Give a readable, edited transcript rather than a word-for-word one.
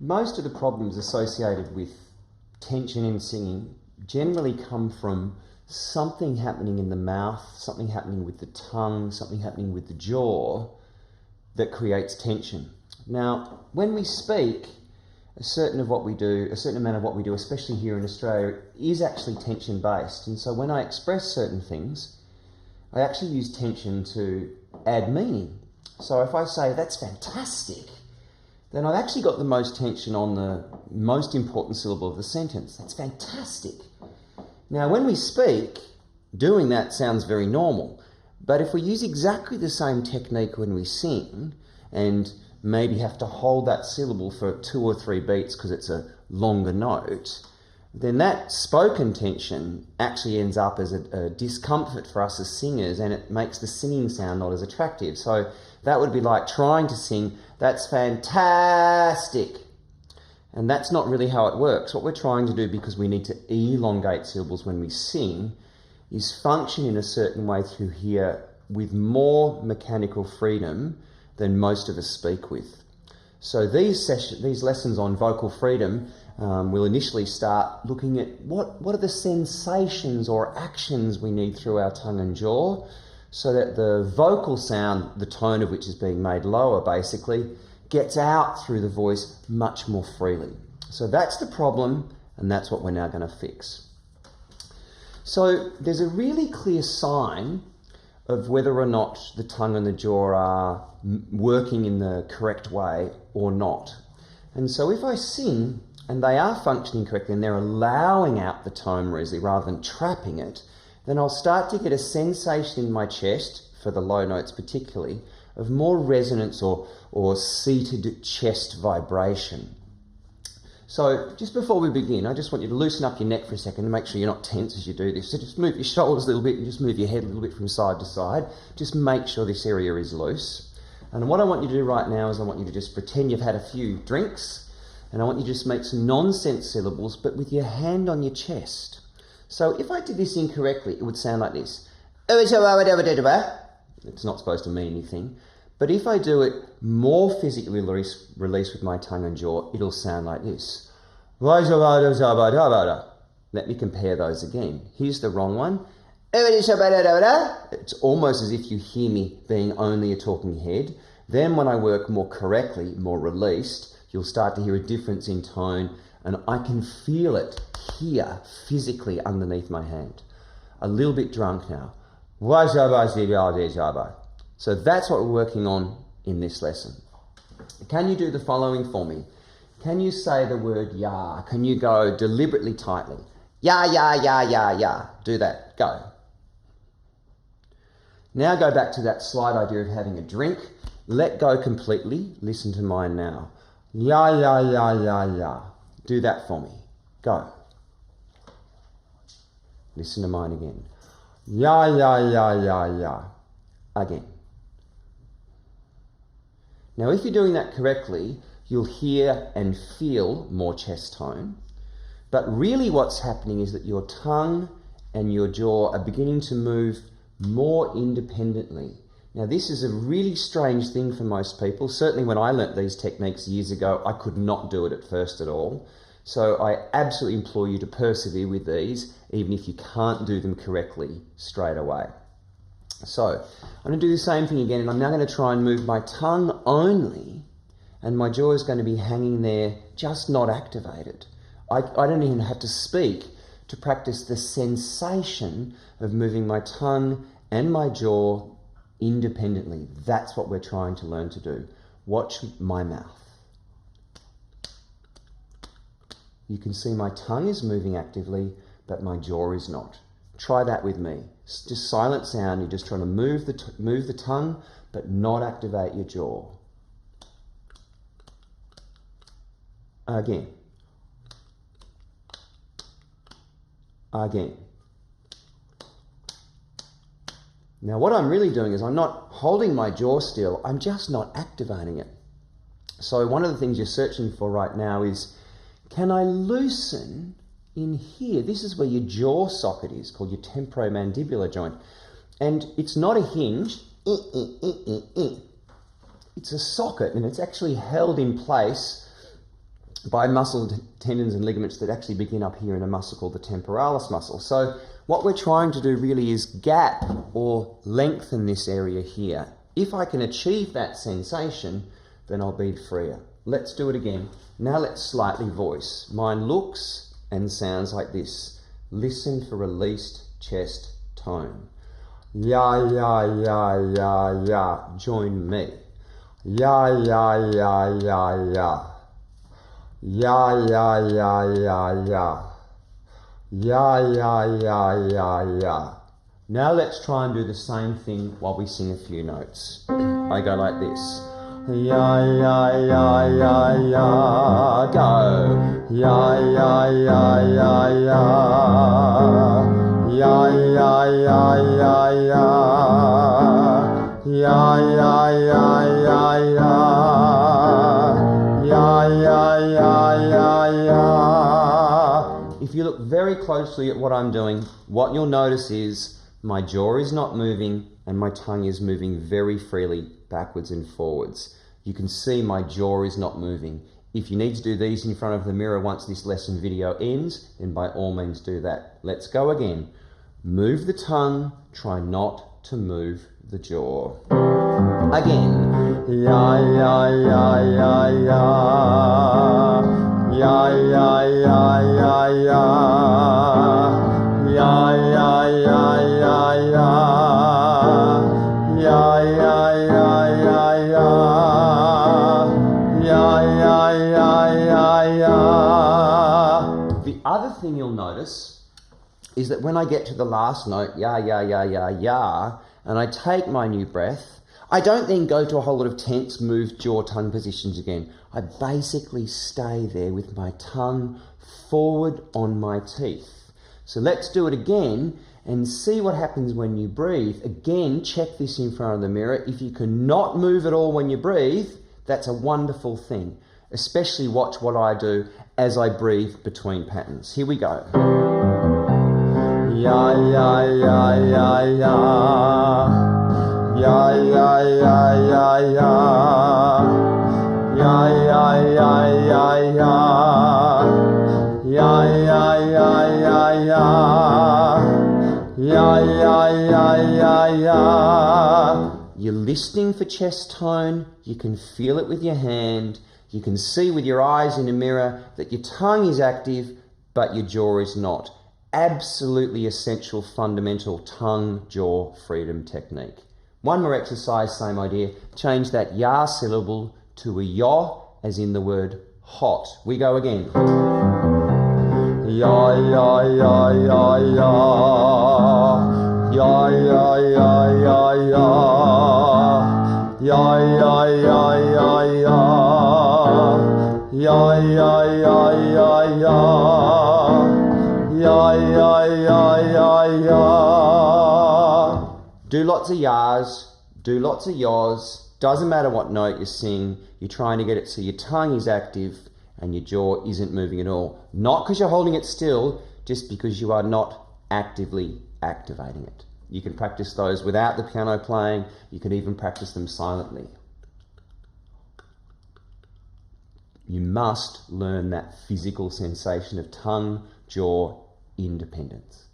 most of the problems associated with tension in singing generally come from something happening in the mouth, something happening with the tongue, something happening with the jaw that creates tension. Now, when we speak, a certain amount of what we do, especially here in Australia, is actually tension-based. And so when I express certain things, I actually use tension to add meaning. So if I say, "That's fantastic," then I've actually got the most tension on the most important syllable of the sentence. That's fantastic. Now, when we speak, doing that sounds very normal. But if we use exactly the same technique when we sing, and maybe have to hold that syllable for 2 or 3 beats because it's a longer note, then that spoken tension actually ends up as a discomfort for us as singers, and it makes the singing sound not as attractive. So that would be like trying to sing, "That's fantastic." And that's not really how it works. What we're trying to do, because we need to elongate syllables when we sing, is function in a certain way through here with more mechanical freedom than most of us speak with. So these lessons on vocal freedom will initially start looking at what are the sensations or actions we need through our tongue and jaw, so that the vocal sound, the tone of which is being made lower basically, gets out through the voice much more freely. So that's the problem, and that's what we're now going to fix. So there's a really clear sign of whether or not the tongue and the jaw are working in the correct way or not. And so if I sing and they are functioning correctly and they're allowing out the tone rather than trapping it, then I'll start to get a sensation in my chest, for the low notes particularly, of more resonance or seated chest vibration. So just before we begin, I just want you to loosen up your neck for a second and make sure you're not tense as you do this. So just move your shoulders a little bit and just move your head a little bit from side to side. Just make sure this area is loose. And what I want you to do right now is I want you to just pretend you've had a few drinks, and I want you to just make some nonsense syllables, but with your hand on your chest. So if I did this incorrectly, it would sound like this. It's not supposed to mean anything. But if I do it more physically release with my tongue and jaw, it'll sound like this. Let me compare those again. Here's the wrong one. It's almost as if you hear me being only a talking head. Then when I work more correctly, more released, you'll start to hear a difference in tone, and I can feel it here physically underneath my hand. A little bit drunk now. So that's what we're working on in this lesson. Can you do the following for me? Can you say the word ya? Can you go deliberately tightly? Ya, ya, ya, ya, ya. Do that. Go. Now go back to that slight idea of having a drink. Let go completely. Listen to mine now. Ya, ya, ya, ya, ya. Do that for me. Go. Listen to mine again. Ya, ya, ya, ya, ya. Again. Now, if you're doing that correctly, you'll hear and feel more chest tone. But really what's happening is that your tongue and your jaw are beginning to move more independently. Now, this is a really strange thing for most people. Certainly when I learnt these techniques years ago, I could not do it at first at all. So I absolutely implore you to persevere with these, even if you can't do them correctly straight away. So I'm going to do the same thing again, and I'm now going to try and move my tongue only, and my jaw is going to be hanging there, just not activated. I don't even have to speak to practice the sensation of moving my tongue and my jaw independently. That's what we're trying to learn to do. Watch my mouth. You can see my tongue is moving actively, but my jaw is not. Try that with me. Just silent sound. You're just trying to move the tongue, but not activate your jaw. Again. Again. Now what I'm really doing is I'm not holding my jaw still, I'm just not activating it. So one of the things you're searching for right now is, can I loosen in here? This is where your jaw socket is, called your temporomandibular joint. And it's not a hinge, it's a socket, and it's actually held in place by muscle tendons and ligaments that actually begin up here in a muscle called the temporalis muscle. So what we're trying to do really is gap or lengthen this area here. If I can achieve that sensation, then I'll be freer. Let's do it again. Now let's slightly voice. Mine looks and sounds like this. Listen for released chest tone. Ya, ya, ya, ya, ya. Join me. Ya, ya, ya, ya, ya. Ya, ya, ya, ya, ya. Ya, ya, ya, ya, ya. Now let's try and do the same thing while we sing a few notes. I go like this. Ya, ya, ya, ya, ya. Go. Ya, ya, ya, ya, ya. Ya, ya, ya, ya, ya. Ya, ya, ya, ya, ya. Ya, ya, ya, ya, ya. If you look very closely at what I'm doing, what you'll notice is my jaw is not moving and my tongue is moving very freely backwards and forwards. You can see my jaw is not moving. If you need to do these in front of the mirror once this lesson video ends, then by all means do that. Let's go again. Move the tongue, try not to move the jaw. Again. Ya, ya, ya, ya, ya. Ya, ya, ya, ya, ya. Ya, ya, ya, ya, ya. Ya, ya, ya, ya, ya. Ya, ya, ya, ya, ya. The other thing you'll notice is that when I get to the last note, ya, ya, ya, ya, ya, and I take my new breath, I don't then go to a whole lot of tense, moved jaw-tongue positions again. I basically stay there with my tongue forward on my teeth. So let's do it again and see what happens when you breathe. Again, check this in front of the mirror. If you cannot move at all when you breathe, that's a wonderful thing. Especially watch what I do as I breathe between patterns. Here we go. Ya, ya, ya, ya, ya. Ya, ya, ya, ya, ya. Ya, ya, ya, ya, ya. Ya, ya, ya, ya, ya. Ya, ya, ya, ya, ya. You're listening for chest tone. You can feel it with your hand. You can see with your eyes in a mirror that your tongue is active, but your jaw is not. Absolutely essential, fundamental tongue-jaw freedom technique. One more exercise, same idea. Change that ya syllable to a yaw, as in the word hot. We go again. Ya, ya, ya, ya, ya. Ya, ya, ya, ya, ya. Ya, ya, ya, ya, ya. Ya, ya, ya, ya, ya. Ya, ya, ya, ya, ya. Do lots of yas, do lots of yaws. Doesn't matter what note you sing, you're trying to get it so your tongue is active and your jaw isn't moving at all. Not because you're holding it still, just because you are not actively activating it. You can practice those without the piano playing. You can even practice them silently. You must learn that physical sensation of tongue, jaw, independence.